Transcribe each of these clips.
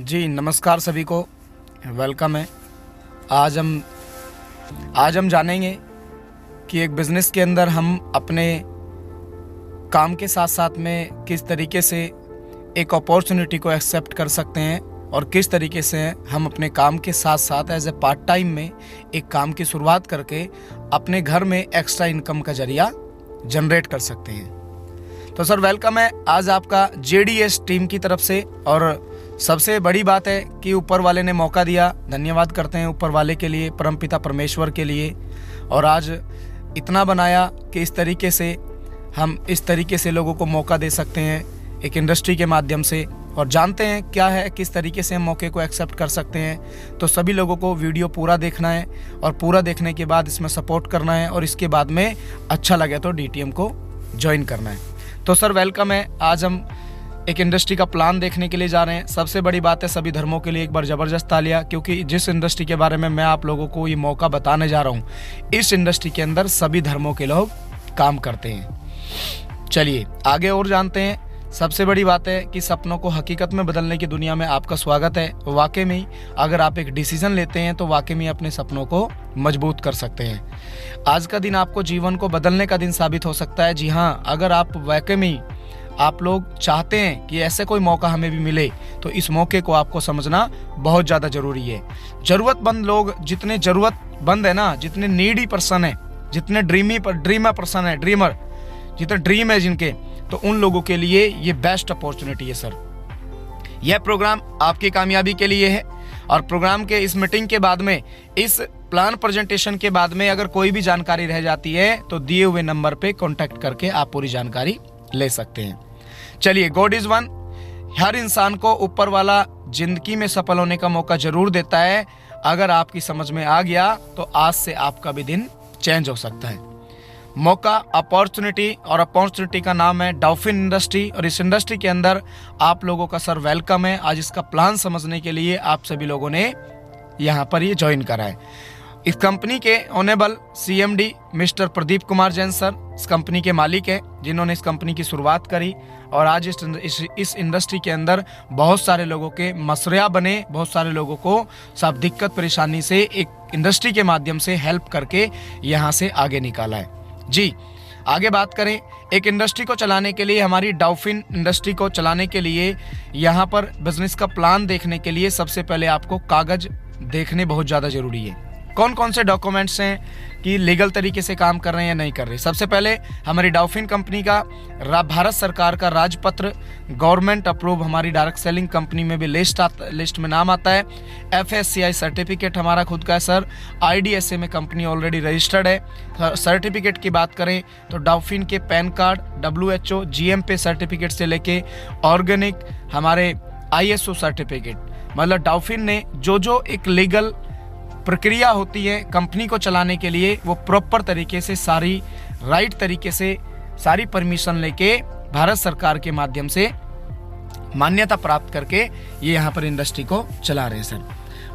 जी नमस्कार सभी को, वेलकम है। आज हम जानेंगे कि एक बिज़नेस के अंदर हम अपने काम के साथ साथ में किस तरीके से एक अपॉर्चुनिटी को एक्सेप्ट कर सकते हैं और किस तरीके से हम अपने काम के साथ साथ एज ए पार्ट टाइम में एक काम की शुरुआत करके अपने घर में एक्स्ट्रा इनकम का जरिया जनरेट कर सकते हैं। तो सर वेलकम है आज आपका JDS टीम की तरफ से। और सबसे बड़ी बात है कि ऊपर वाले ने मौका दिया, धन्यवाद करते हैं ऊपर वाले के लिए, परमपिता परमेश्वर के लिए। और आज इतना बनाया कि इस तरीके से लोगों को मौका दे सकते हैं एक इंडस्ट्री के माध्यम से, और जानते हैं क्या है, किस तरीके से हम मौके को एक्सेप्ट कर सकते हैं। तो सभी लोगों को वीडियो पूरा देखना है और पूरा देखने के बाद इसमें सपोर्ट करना है, और इसके बाद में अच्छा लगे तो DTM को ज्वाइन करना है। तो सर वेलकम है। आज हम एक इंडस्ट्री का प्लान देखने के लिए जा रहे हैं। सबसे बड़ी बात है सभी धर्मों के लिए एक बार ज़बरदस्त तालियां, क्योंकि जिस इंडस्ट्री के बारे में मैं आप लोगों को ये मौका बताने जा रहा हूँ, इस इंडस्ट्री के अंदर सभी धर्मों के लोग काम करते हैं। चलिए आगे और जानते हैं। सबसे बड़ी बात है कि सपनों को हकीकत में बदलने की दुनिया में आपका स्वागत है। वाकई में अगर आप एक डिसीजन लेते हैं तो वाकई में अपने सपनों को मजबूत कर सकते हैं। आज का दिन आपको जीवन को बदलने का दिन साबित हो सकता है। जी हाँ, अगर आप वाकई में आप लोग चाहते हैं कि ऐसे कोई मौका हमें भी मिले, तो इस मौके को आपको समझना बहुत ज़्यादा ज़रूरी है। ज़रूरतमंद लोग जितने ज़रूरतमंद है ना, जितने नीडी पर्सन है, जितने ड्रीमर पर्सन है, जितने ड्रीम है जिनके, तो उन लोगों के लिए ये बेस्ट अपॉर्चुनिटी है सर। यह प्रोग्राम आपकी कामयाबी के लिए है। और प्रोग्राम के इस मीटिंग के बाद में, इस प्लान प्रेजेंटेशन के बाद में अगर कोई भी जानकारी रह जाती है तो दिए हुए नंबर पे कांटेक्ट करके आप पूरी जानकारी ले सकते हैं। चलिए, गॉड इज वन। हर इंसान को ऊपर वाला जिंदगी में सफल होने का मौका जरूर देता है। अगर आपकी समझ में आ गया तो आज से आपका भी दिन चेंज हो सकता है। मौका, अपॉर्चुनिटी, और अपॉर्चुनिटी का नाम है डॉल्फिन इंडस्ट्री। और इस इंडस्ट्री के अंदर आप लोगों का सर वेलकम है। आज इसका प्लान समझने के लिए आप सभी लोगों ने यहाँ पर ये ज्वाइन करा है। इस कंपनी के honourable CMD mister Pradeep Kumar Jain sir इस कंपनी के मालिक हैं, जिन्होंने इस कंपनी की शुरुआत करी। और आज इस इंडस्ट्री के अंदर बहुत सारे लोगों के मसरिया बने, बहुत सारे लोगों को सब दिक्कत परेशानी से एक इंडस्ट्री के माध्यम से हेल्प करके यहाँ से आगे निकाला है। जी आगे बात करें, एक इंडस्ट्री को चलाने के लिए, हमारी डॉल्फिन इंडस्ट्री को चलाने के लिए, यहाँ पर बिजनेस का प्लान देखने के लिए सबसे पहले आपको कागज देखने बहुत ज़्यादा ज़रूरी है। कौन कौन से डॉक्यूमेंट्स हैं कि लीगल तरीके से काम कर रहे हैं या नहीं कर रहे। सबसे पहले हमारी डॉल्फिन कंपनी का भारत सरकार का राजपत्र, गवर्नमेंट अप्रूव हमारी डायरेक्ट सेलिंग कंपनी में भी लिस्ट में नाम आता है। FSCI सर्टिफिकेट हमारा खुद का है सर। IDSA में कंपनी ऑलरेडी रजिस्टर्ड है। सर्टिफिकेट की बात करें तो डॉल्फिन के pan card, WHO GMP certificate से लेके ऑर्गेनिक हमारे ISO सर्टिफिकेट, मतलब डॉल्फिन ने जो एक लीगल प्रक्रिया होती है कंपनी को चलाने के लिए, वो प्रॉपर तरीके से सारी राइट तरीके से सारी परमिशन लेके भारत सरकार के माध्यम से मान्यता प्राप्त करके ये यहाँ पर इंडस्ट्री को चला रहे हैं सर।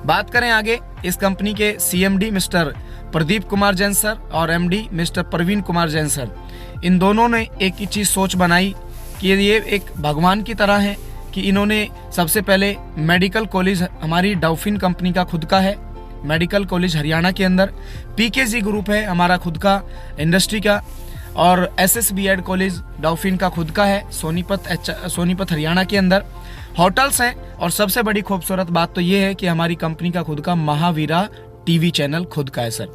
बात करें आगे, इस कंपनी के CMD mister Pradeep Kumar Jain sir और MD mister Praveen Kumar Jain sir, इन दोनों ने एक ही चीज़ सोच बनाई कि ये एक भगवान की तरह है कि इन्होंने सबसे पहले मेडिकल कॉलेज, हमारी डॉल्फिन कंपनी का खुद का है मेडिकल कॉलेज हरियाणा के अंदर, PKG ग्रुप है हमारा खुद का इंडस्ट्री का, और SSB कॉलेज डॉल्फिन का खुद का है सोनीपत हरियाणा के अंदर। होटल्स हैं, और सबसे बड़ी खूबसूरत बात तो ये है कि हमारी कंपनी का खुद का महावीरा TV चैनल खुद का है सर।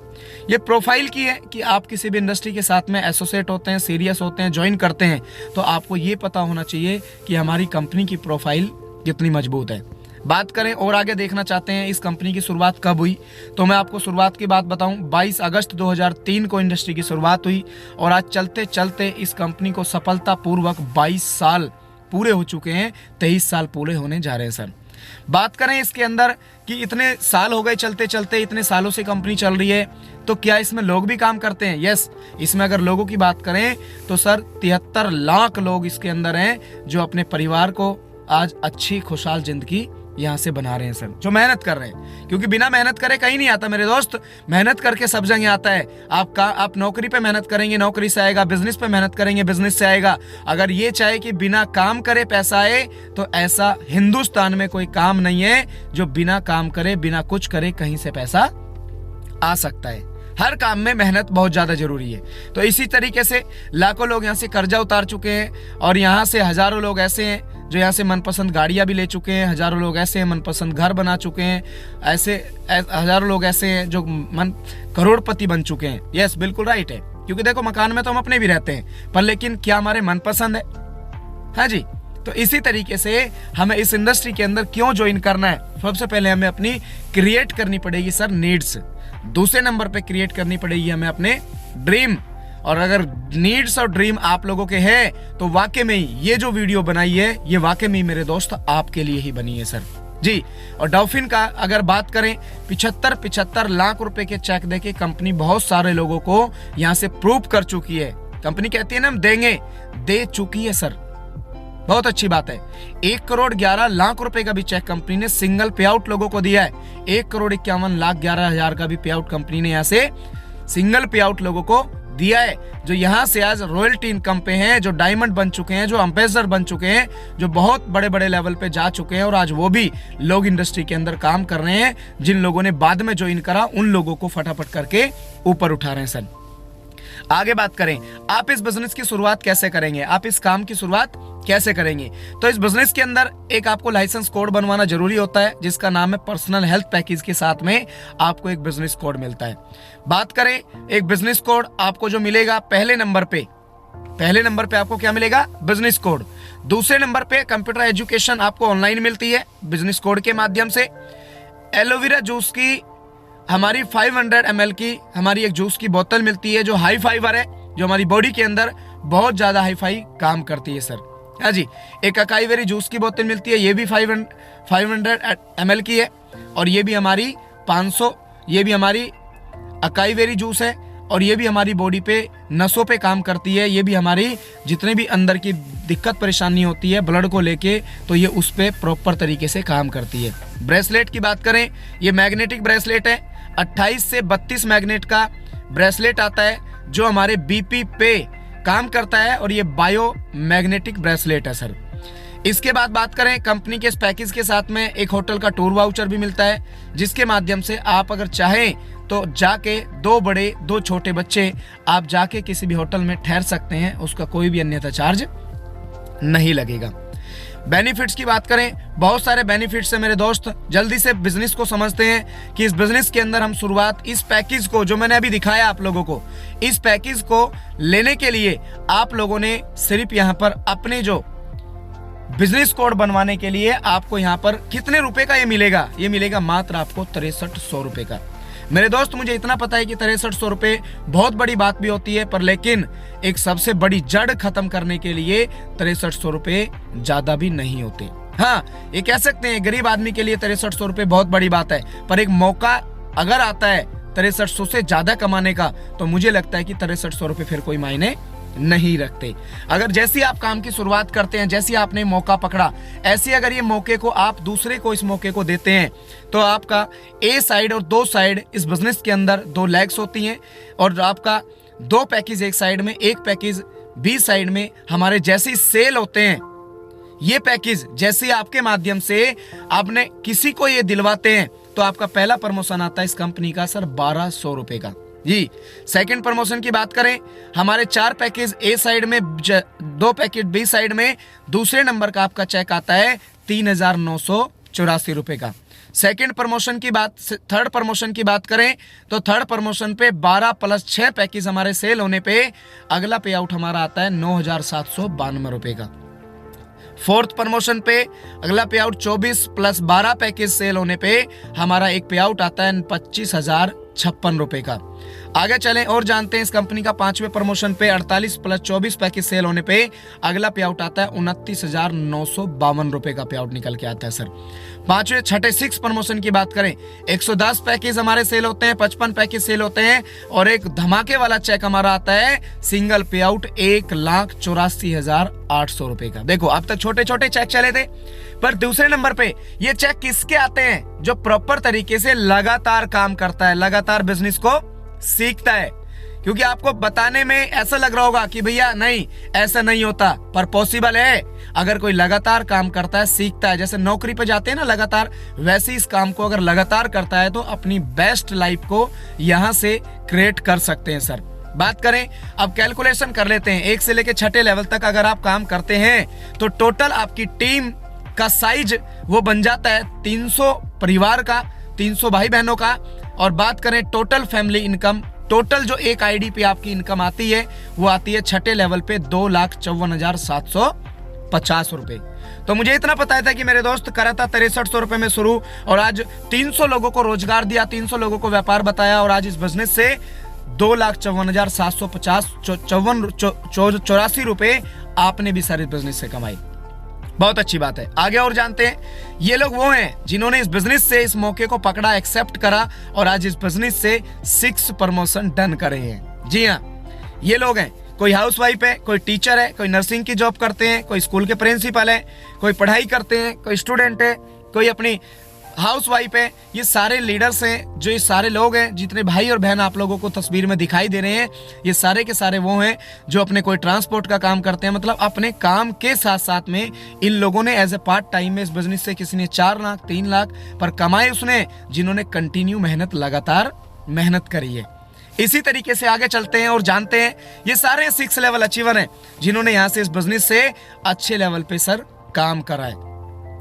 ये प्रोफाइल की है कि आप किसी भी इंडस्ट्री के साथ में एसोसिएट होते हैं, सीरियस होते हैं, ज्वाइन करते हैं, तो आपको ये पता होना चाहिए कि हमारी कंपनी की प्रोफाइल कितनी मजबूत है। बात करें और आगे देखना चाहते हैं इस कंपनी की शुरुआत कब हुई, तो मैं आपको शुरुआत की बात बताऊं। 22 अगस्त 2003 को इंडस्ट्री की शुरुआत हुई, और आज चलते चलते इस कंपनी को सफलतापूर्वक 22 साल पूरे हो चुके हैं, 23 साल पूरे होने जा रहे हैं सर। बात करें इसके अंदर कि इतने साल हो गए चलते चलते, इतने सालों से कंपनी चल रही है, तो क्या इसमें लोग भी काम करते हैं? यस, इसमें अगर लोगों की बात करें तो सर 73 लाख लोग इसके अंदर हैं, जो अपने परिवार को आज अच्छी खुशहाल जिंदगी यहाँ से बना रहे हैं सर, जो मेहनत कर रहे हैं, क्योंकि बिना मेहनत करे कहीं नहीं आता मेरे दोस्त। मेहनत करके सब जगह आता है। आप नौकरी पे मेहनत करेंगे, नौकरी से आएगा। बिजनेस पे मेहनत करेंगे, बिजनेस से आएगा। अगर ये चाहे कि बिना काम करे पैसा आए, तो ऐसा हिंदुस्तान में कोई काम नहीं है जो बिना काम करे, बिना कुछ करे कहीं से पैसा आ सकता है। हर काम में मेहनत बहुत ज्यादा जरूरी है। तो इसी तरीके से लाखों लोग यहाँ से कर्जा उतार चुके हैं, और यहाँ से हजारों लोग ऐसे हैं जो यहाँ से मनपसंद गाड़ियां भी ले चुके हैं। हजारों लोग ऐसे हैं मनपसंद घर बना चुके हैं। हजारों लोग ऐसे हैं जो करोड़पति बन चुके हैं। यस, बिल्कुल राइट है, क्योंकि देखो मकान में तो हम अपने भी रहते हैं, पर लेकिन क्या हमारे मनपसंद है? हाँ जी। तो इसी तरीके से हमें इस इंडस्ट्री के अंदर क्यों ज्वाइन करना है? सबसे पहले हमें अपनी क्रिएट करनी पड़ेगी सर नीड्स। दूसरे नंबर पे क्रिएट करनी पड़ेगी हमें अपने ड्रीम। और अगर नीड्स और ड्रीम आप लोगों के हैं, तो वाकई में ये जो वीडियो बनाई है, ये वाकई में मेरे दोस्त आपके लिए ही बनी है सर जी। और डॉल्फिन का अगर बात करें, 75 लाख रुपए के चेक देके कंपनी बहुत सारे लोगों को यहाँ से प्रूव कर चुकी है। कंपनी कहती है ना हम देंगे, दे चुकी है सर। बहुत अच्छी बात है। 1,11,00,000 रुपए का भी चेक कंपनी ने सिंगल पे आउट लोगों को दिया है। 1,51,11,000 का भी पे आउट कंपनी ने यहाँ से सिंगल पे आउट लोगों को दिया है, जो यहाँ से आज रॉयल्टी इनकम पे हैं, जो डायमंड बन चुके हैं, जो एम्बेसडर बन चुके हैं, जो बहुत बड़े बड़े लेवल पे जा चुके हैं। और आज वो भी लोग इंडस्ट्री के अंदर काम कर रहे हैं। जिन लोगों ने बाद में ज्वाइन करा, उन लोगों को फटाफट करके ऊपर उठा रहे हैं सर। आगे बात करें, आप इस बिजनेस की शुरुआत कैसे करेंगे, आप इस काम की शुरुआत कैसे करेंगे? तो इस बिजनेस के अंदर एक आपको लाइसेंस कोड बनवाना जरूरी होता है, जिसका नाम है पर्सनल हेल्थ पैकेज। के साथ में आपको एक बिजनेस कोड मिलता है। बात करें एक बिजनेस कोड आपको जो मिलेगा, पहले नंबर पे आपको क्या मिलेगा? Business code. दूसरे नंबर पे कंप्यूटर एजुकेशन आपको ऑनलाइन मिलती है बिजनेस कोड के माध्यम से। एलोवेरा जूस की हमारी 500 ml की हमारी एक जूस की बोतल मिलती है, जो हाई फाइबर है, जो हमारी बॉडी के अंदर बहुत ज्यादा हाई फाई काम करती है सर। हाँ जी। एक अकाई बेरी जूस की बोतल मिलती है, ये भी 500 ml की है, और ये भी हमारी 500, ये भी हमारी अकाई बेरी जूस है, और ये भी हमारी बॉडी पे नसों पे काम करती है। ये भी हमारी जितने भी अंदर की दिक्कत परेशानी होती है ब्लड को लेके, तो ये उस पे प्रॉपर तरीके से काम करती है। ब्रेसलेट की बात करें, ये मैग्नेटिक ब्रेसलेट है। 28 से 32 मैग्नेट का ब्रेसलेट आता है, जो हमारे बीपी पे काम करता है, और ये बायो मैग्नेटिक ब्रेसलेट है सर। इसके बाद बात करें, कंपनी के इस पैकेज के साथ में एक होटल का टूर वाउचर भी मिलता है, जिसके माध्यम से आप अगर चाहें तो जाके 2 बड़े 2 छोटे बच्चे आप जाके किसी भी होटल में ठहर सकते हैं, उसका कोई भी अन्यथा चार्ज नहीं लगेगा। बेनिफिट्स की बात करें, बहुत सारे बेनिफिट्स है मेरे दोस्त। जल्दी से बिजनेस को समझते हैं कि इस बिजनेस के अंदर हम शुरुआत, इस पैकेज को जो मैंने अभी दिखाया आप लोगों को, इस पैकेज को लेने के लिए आप लोगों ने सिर्फ यहाँ पर अपने जो बिजनेस कोड बनवाने के लिए आपको यहाँ पर कितने रुपए का ये मिलेगा? ये मिलेगा मात्र आपको 6300 रुपए का। मेरे दोस्त, मुझे इतना पता है कि 6300 रुपए बहुत बड़ी बात भी होती है, पर लेकिन एक सबसे बड़ी जड़ खत्म करने के लिए 6300 रुपए ज्यादा भी नहीं होते। हाँ, ये कह सकते हैं गरीब आदमी के लिए 6300 रुपए बहुत बड़ी बात है, पर एक मौका अगर आता है 6300 से ज्यादा कमाने का, तो मुझे लगता है कि 6300 रुपए फिर कोई मायने नहीं रखते। अगर जैसी आप काम की शुरुआत करते हैं, जैसी आपने मौका पकड़ा, ऐसे अगर ये मौके को आप दूसरे को इस मौके को देते हैं, तो आपका ए साइड और 2 साइड इस बिजनेस के अंदर 2 लेग्स होती हैं, और आपका 2 पैकेज एक साइड में, एक पैकेज बी साइड में हमारे जैसे सेल होते हैं। ये पैकेज जैसे आपके माध्यम से आपने किसी को ये दिलवाते हैं, तो आपका पहला प्रमोशन आता है इस कंपनी का सर 1200 रुपए का जी। सेकंड प्रमोशन की बात करें, हमारे 4 पैकेज ए साइड में, 2 पैकेज बी साइड में, दूसरे नंबर का आपका चेक आता है 3984 रुपए का। सेकंड प्रमोशन की बात, थर्ड प्रमोशन की बात करें, तो थर्ड प्रमोशन पे 12 + 6 पैकेज हमारे सेल होने पे अगला पे आउट हमारा आता है 9792 रुपए का। फोर्थ प्रमोशन पे अगला पे आउट 24 + 12 पैकेज सेल होने पे हमारा एक पे आउट आता है 25,056 रुपए का। आगे चलें और जानते हैं इस कंपनी का 5वें प्रमोशन पे 48 + 24 पैकेज सेल होने पे अगला पे आउट आता है 29,952 रुपए का पे आउट निकल के आता है सर। 5वें 6 प्रमोशन की बात करें, 110 पैकेज हमारे सेल होते हैं, 55 पैकेज सेल होते हैं, और एक धमाके वाला चेक हमारा आता है सिंगल पे आउट 1,84,800 रुपए का। देखो अब तक छोटे छोटे चेक चले थे, पर दूसरे नंबर पे ये चेक किसके आते हैं? जो प्रॉपर तरीके से लगातार काम करता है, लगातार बिजनेस को सीखता है। क्योंकि आपको बताने में ऐसा लग रहा होगा कि भैया नहीं, ऐसा नहीं होता, पर पॉसिबल है। अगर कोई लगातार काम करता है, सीखता है, जैसे नौकरी पे जाते हैं ना लगातार, वैसे इस काम को अगर लगातार करता है तो अपनी बेस्ट लाइफ को यहाँ से क्रिएट कर सकते हैं सर। बात करें, अब कैलकुलेशन कर लेते हैं, 1 से लेकर 6 लेवल तक अगर आप काम करते हैं तो टोटल आपकी टीम का साइज वो बन जाता है 300 परिवार का, 300 भाई बहनों का। और बात करें टोटल फैमिली इनकम, टोटल जो एक आईडी पे आपकी इनकम आती है वो आती है 6 लेवल पे 2,54,750 रुपए। तो मुझे इतना पता था कि मेरे दोस्त करा था 6300 रुपए में शुरू, और आज 300 लोगों को रोजगार दिया, 300 लोगों को व्यापार बताया, और आज इस बिजनेस से 2,54,784 रुपए आपने भी सर इस बिजनेस से कमाई। बहुत अच्छी बात है। आगे और जानते हैं, ये लोग वो हैं जिन्होंने इस बिजनेस से इस मौके को पकड़ा, एक्सेप्ट करा, और आज इस बिजनेस से 6 प्रमोशन डन करे हैं। जी हाँ, ये लोग हैं। कोई हाउसवाइफ है, कोई टीचर है, कोई नर्सिंग की जॉब करते हैं, कोई स्कूल के प्रिंसिपल है, कोई पढ़ाई करते हैं, कोई स्टूडेंट है, कोई अपनी हाउसवाइफ है। ये सारे लीडर्स हैं, जो ये सारे लोग हैं, जितने भाई और बहन आप लोगों को तस्वीर में दिखाई दे रहे हैं, ये सारे के सारे वो हैं जो अपने कोई ट्रांसपोर्ट का काम करते हैं। मतलब अपने काम के साथ साथ में इन लोगों ने एज ए पार्ट टाइम में इस बिजनेस से, किसी ने 4 लाख 3 लाख पर कमाए उसने, जिन्होंने कंटिन्यू मेहनत, लगातार मेहनत करी है। इसी तरीके से आगे चलते हैं और जानते हैं, ये सारे 6 लेवल अचीवर हैं जिन्होंने यहाँ से इस बिजनेस से अच्छे लेवल पे सर काम करा है,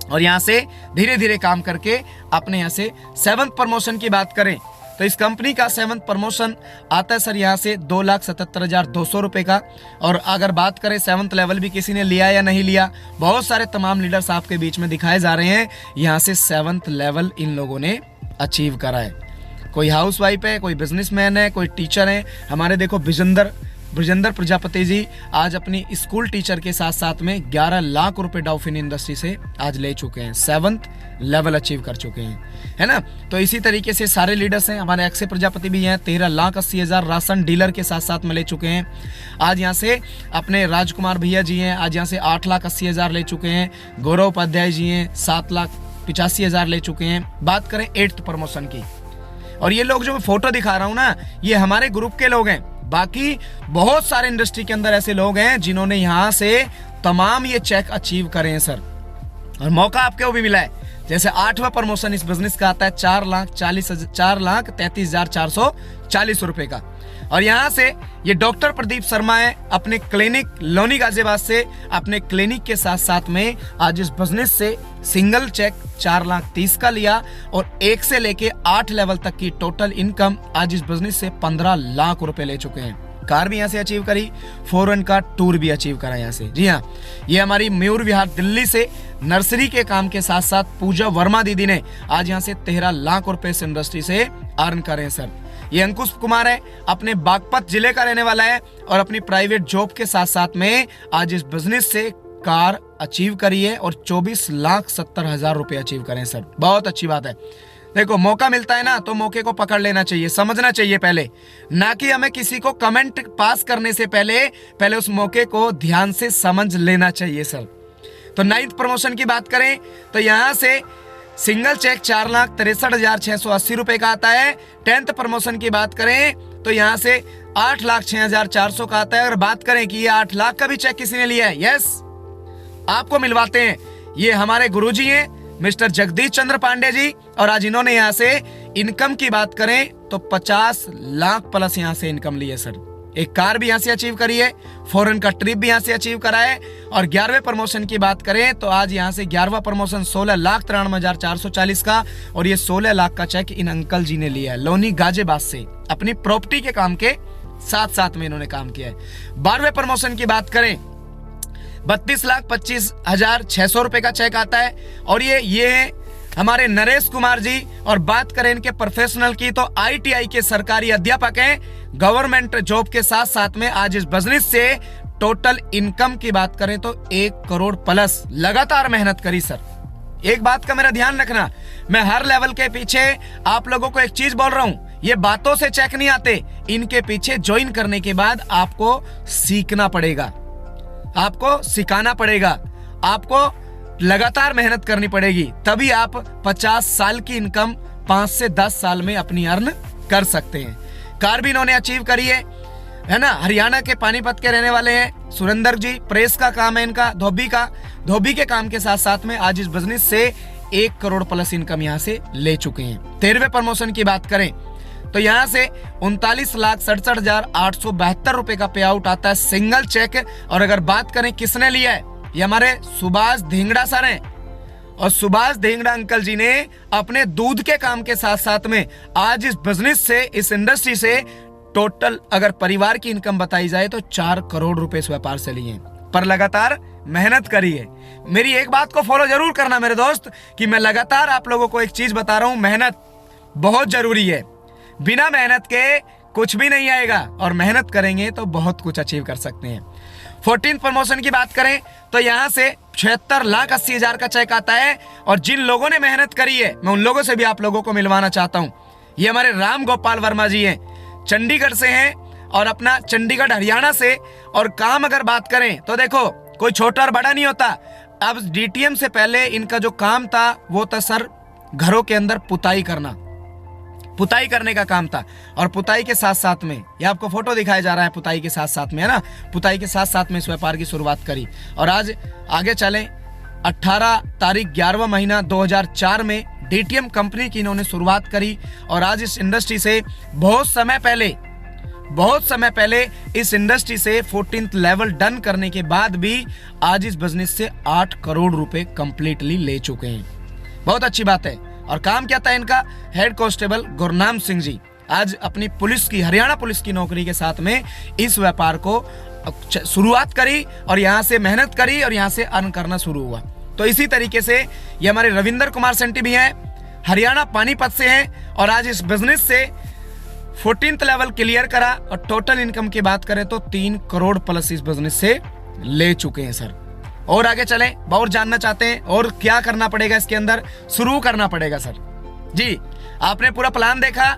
और यहाँ से धीरे धीरे काम करके अपने यहाँ से 7th प्रमोशन की बात करें तो इस कंपनी का 7th प्रमोशन आता है सर यहाँ से 2,77,200 रुपए का। और अगर बात करें 7th लेवल भी किसी ने लिया या नहीं लिया, बहुत सारे तमाम लीडर्स आपके बीच में दिखाए जा रहे हैं। यहाँ से 7th लेवल इन लोगों ने अचीव करा है। कोई हाउसवाइफ है, कोई बिजनेसमैन है, कोई टीचर है। हमारे देखो ब्रजेंद्र प्रजापति जी आज अपनी स्कूल टीचर के साथ साथ में 11 लाख रुपए डॉल्फिन इंडस्ट्री से आज ले चुके हैं, 7th लेवल अचीव कर चुके हैं, है ना। तो इसी तरीके से सारे लीडर्स हैं। हमारे अक्षय प्रजापति भी हैं, 13,80,000 राशन डीलर के साथ साथ में ले चुके हैं। आज यहाँ से अपने राजकुमार भैया जी हैं, आज यहाँ से 8,80,000 ले चुके हैं। गौरव उपाध्याय जी हैं, 7,85,000 ले चुके हैं। बात करें 8th प्रमोशन की, और ये लोग जो मैं फोटो दिखा रहा हूँ ना, ये हमारे ग्रुप के लोग हैं। बाकी बहुत सारे इंडस्ट्री के अंदर ऐसे लोग हैं जिन्होंने यहाँ से तमाम ये चेक अचीव करे हैं सर, और मौका आपको भी मिला है। जैसे 8वां प्रमोशन इस बिजनेस का आता है 4,33,440 रुपए का, और यहाँ से ये डॉक्टर प्रदीप शर्मा है, अपने क्लिनिक लोनी गाजियाबाद से अपने क्लिनिक के साथ साथ में आज इस बिजनेस से सिंगल चेक 4,30,000 का लिया, और 1 से लेके 8 लेवल तक की टोटल इनकम आज इस बिजनेस से 15 लाख रुपए ले चुके हैं। कार भी यहाँ से अचीव करी, फॉरेन का टूर भी अचीव करा यहाँ से। जी हाँ, ये हमारी मयूर विहार दिल्ली से नर्सरी के काम के साथ साथ पूजा वर्मा दीदी ने आज यहाँ से 13 लाख रुपए इस इंडस्ट्री से अर्न करे सर। ये अंकुश कुमार है, अपने बागपत जिले का रहने वाला है, और अपनी प्राइवेट जॉब के साथ साथ में आज इस बिजनेस से कार अचीव करी है और 24,70,000 रुपए अचीव करें सर। बहुत अच्छी बात है। देखो, मौका मिलता है ना तो मौके को पकड़ लेना चाहिए, समझना चाहिए पहले, ना कि हमें किसी को कमेंट पास करने से पहले उस मौके को ध्यान से समझ लेना चाहिए सर। तो 9th प्रमोशन की बात करें तो यहाँ से सिंगल चेक 4,63,680 रुपए का आता है। 10th प्रमोशन की बात करें तो यहाँ से 8,06,400 का आता है। अगर बात करें कि ये 8 लाख का भी चेक किसी ने लिया है, यस, आपको मिलवाते हैं। ये हमारे गुरुजी हैं, मिस्टर जगदीश चंद्र पांडे जी, और आज इन्होंने यहाँ से इनकम की बात करें तो 50 लाख प्लस यहाँ से इनकम ली है सर। एक कार भी यहाँ से अचीव करी है, फॉरेन का ट्रिप भी यहाँ से अचीव करा है। और 11वें प्रमोशन की बात करें तो आज यहाँ से 11वां प्रमोशन 16,93,440 का, और ये 16 लाख का चेक इन अंकल जी ने लिया है लोनी गाजियाबाद से, अपनी प्रॉपर्टी के काम के साथ साथ में इन्होंने काम किया है। 12वें प्रमोशन की बात करें 32,25,600 रुपए का चेक आता है, और ये है हमारे नरेश कुमार जी। और बात करें इनके प्रोफेशनल की तो ITI के सरकारी अध्यापक हैं, गवर्नमेंट जॉब के साथ साथ में आज इस बिजनेस से टोटल इनकम की बात करें तो 1 करोड़ प्लस लगातार मेहनत करी सर। एक बात का मेरा ध्यान रखना, मैं हर लेवल के पीछे आप लोगों को एक चीज बोल रहा हूं, ये बातों से चेक नहीं आते, इनके पीछे ज्वाइन करने के बाद आपको सीखना पड़ेगा, आपको सिखाना पड़ेगा, आपको लगातार मेहनत करनी पड़ेगी, तभी आप 50 साल की इनकम 5 से 10 साल में अपनी अर्न कर सकते हैं। कार भी इन्होंने अचीव करी है ना। हरियाणा के पानीपत के रहने वाले हैं सुरेंद्र जी। प्रेस का काम है इनका, धोबी के काम के साथ साथ में आज इस बिजनेस से 1 करोड़ प्लस इनकम यहाँ से ले चुके हैं। 13वें प्रमोशन की बात करें तो यहाँ से 39,67,872 रुपए का पे आउट आता है सिंगल चेक। और अगर बात करें किसने लिया है, ये हमारे सुभाष धिंगड़ा सर हैं। और सुभाष धिंगड़ा अंकल जी ने अपने दूध के काम के साथ साथ में आज इस बिजनेस से, इस इंडस्ट्री से टोटल अगर परिवार की इनकम बताई जाए तो 4 करोड़ रुपए इस व्यापार से लिए हैं। पर लगातार मेहनत करी है। मेरी एक बात को फॉलो जरूर करना मेरे दोस्त, कि मैं लगातार आप लोगों को एक चीज बता रहा हूं, मेहनत बहुत जरूरी है। बिना मेहनत के कुछ भी नहीं आएगा, और मेहनत करेंगे तो बहुत कुछ अचीव कर सकते हैं। 14th प्रमोशन की बात करें तो यहाँ से 76,80,000 का चेक आता है। और जिन लोगों ने मेहनत करी है, मैं उन लोगों से भी आप लोगों को मिलवाना चाहता हूँ। ये हमारे राम गोपाल वर्मा जी हैं, चंडीगढ़ से हैं, और अपना चंडीगढ़ हरियाणा से। और काम अगर बात करें तो देखो, कोई छोटा और बड़ा नहीं होता। अब डीटीएम से पहले इनका जो काम था वो था सर घरों के अंदर पुताई करने का काम था। और पुताई के साथ साथ में, ये आपको फोटो दिखाया जा रहा है, पुताई के साथ साथ में है ना, पुताई के साथ साथ में इस व्यापार की शुरुआत करी। और आज आगे चलें, 18 तारीख 11वां महीना 2004 में डीटीएम कंपनी की इन्होंने शुरुआत करी। और आज इस इंडस्ट्री से बहुत समय पहले इस इंडस्ट्री से 14th लेवल डन करने के बाद भी आज इस बिजनेस से 8 करोड़ रुपए कंप्लीटली ले चुके हैं। बहुत अच्छी बात है। और काम क्या था इनका, हेड कांस्टेबल गुरनाम सिंह जी आज अपनी पुलिस की, हरियाणा पुलिस की नौकरी के साथ में इस व्यापार को शुरुआत करी और यहाँ से मेहनत करी और यहाँ से अर्न करना शुरू हुआ। तो इसी तरीके से ये हमारे रविंदर कुमार सेंटी भी हैं, हरियाणा पानीपत से हैं, और आज इस बिजनेस से 14th लेवल क्लियर करा। और टोटल इनकम की बात करें तो 3 करोड़ प्लस इस बिजनेस से ले चुके हैं सर। और आगे चलें, और जानना चाहते हैं और क्या करना पड़ेगा इसके अंदर, शुरू करना पड़ेगा सर जी। आपने पूरा प्लान देखा,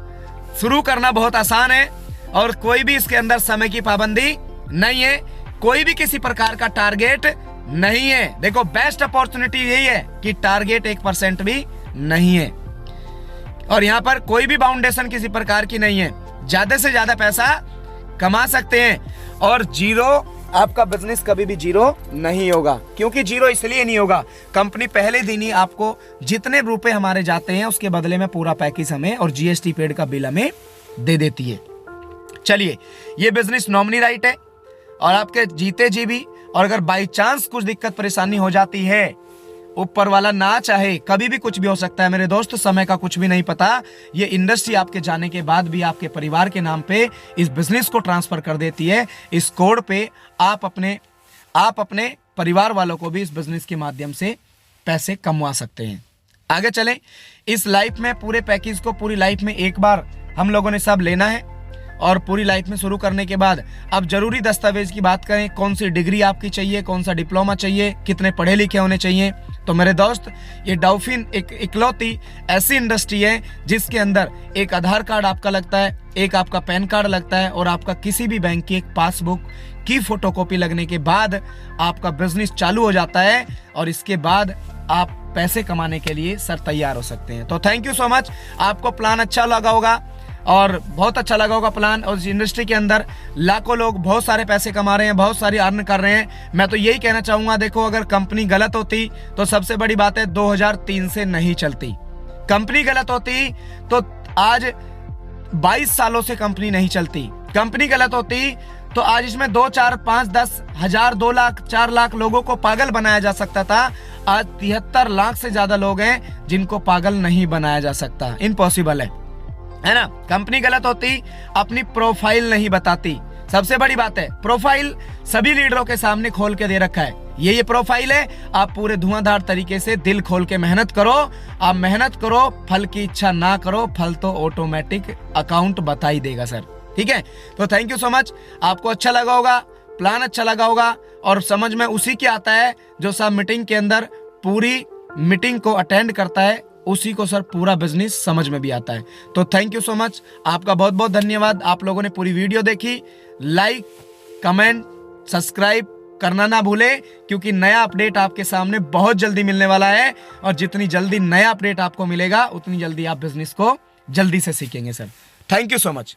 शुरू करना बहुत आसान है और कोई भी इसके अंदर समय की पाबंदी नहीं है, कोई भी किसी प्रकार का टारगेट नहीं है। देखो, बेस्ट अपॉर्चुनिटी यही है कि टारगेट 1% भी नहीं है और यहाँ पर कोई भी बाउंडेशन किसी प्रकार की नहीं है। ज्यादा से ज्यादा पैसा कमा सकते हैं और जीरो, आपका बिजनेस कभी भी जीरो नहीं होगा। क्योंकि जीरो इसलिए नहीं होगा, कंपनी पहले दिन ही आपको जितने रुपए हमारे जाते हैं उसके बदले में पूरा पैकेज हमें और जीएसटी पेड का बिल हमें दे देती है। चलिए, ये बिजनेस नॉमिनी राइट है और आपके जीते जी भी, और अगर बाई चांस कुछ दिक्कत परेशानी हो जाती है, ऊपर वाला ना चाहे, कभी भी कुछ भी हो सकता है मेरे दोस्त, समय का कुछ भी नहीं पता। ये इंडस्ट्री आपके जाने के बाद भी आपके परिवार के नाम पे इस बिजनेस को ट्रांसफर कर देती है। इस कोड पे आप अपने परिवार वालों को भी इस बिजनेस के माध्यम से पैसे कमवा सकते हैं। आगे चलें, इस लाइफ में पूरे पैकेज को पूरी लाइफ में एक बार हम लोगों ने सब लेना है और पूरी लाइफ में शुरू करने के बाद अब जरूरी दस्तावेज की बात करें, कौन सी डिग्री आपकी चाहिए, कौन सा डिप्लोमा चाहिए, कितने पढ़े लिखे होने चाहिए। तो मेरे दोस्त, ये डॉल्फिन एक इकलौती ऐसी इंडस्ट्री है जिसके अंदर एक आधार कार्ड आपका लगता है, एक आपका पैन कार्ड लगता है और आपका किसी भी बैंक की एक पासबुक की फोटोकॉपी लगने के बाद आपका बिजनेस चालू हो जाता है और इसके बाद आप पैसे कमाने के लिए सर तैयार हो सकते हैं। तो थैंक यू सो मच। आपको प्लान अच्छा लगा होगा और बहुत अच्छा लगा होगा प्लान, और इस इंडस्ट्री के अंदर लाखों लोग बहुत सारे पैसे कमा रहे हैं, बहुत सारी अर्न कर रहे हैं। मैं तो यही कहना चाहूंगा, देखो, अगर कंपनी गलत होती तो सबसे बड़ी बात है 2003 से नहीं चलती। कंपनी गलत होती तो आज 22 सालों से कंपनी नहीं चलती। कंपनी गलत होती तो आज इसमें 2, 4, 5, 10 हजार, 2 लाख, 4 लाख लोगों को पागल बनाया जा सकता था। आज 73 लाख से ज्यादा लोग हैं जिनको पागल नहीं बनाया जा सकता, इम्पॉसिबल है ना। कंपनी गलत होती, अपनी प्रोफाइल नहीं बताती। सबसे बड़ी बात है, प्रोफाइल सभी लीडरों के सामने खोल के दे रखा है। ये प्रोफाइल है, आप पूरे धुआंधार तरीके से दिल खोल के मेहनत करो। आप मेहनत करो, फल की इच्छा ना करो, फल तो ऑटोमेटिक अकाउंट बता ही देगा सर। ठीक है, तो थैंक यू सो मच। आपको अच्छा लगा होगा, प्लान अच्छा लगा होगा और समझ में उसी के आता है जो सब मीटिंग के अंदर पूरी मीटिंग को अटेंड करता है, उसी को सर पूरा बिजनेस समझ में भी आता है। तो थैंक यू सो मच, आपका बहुत बहुत धन्यवाद। आप लोगों ने पूरी वीडियो देखी। लाइक, कमेंट, सब्सक्राइब करना ना भूलें, क्योंकि नया अपडेट आपके सामने बहुत जल्दी मिलने वाला है। और जितनी जल्दी नया अपडेट आपको मिलेगा उतनी जल्दी आप बिजनेस को जल्दी से सीखेंगे sir. Thank you so much.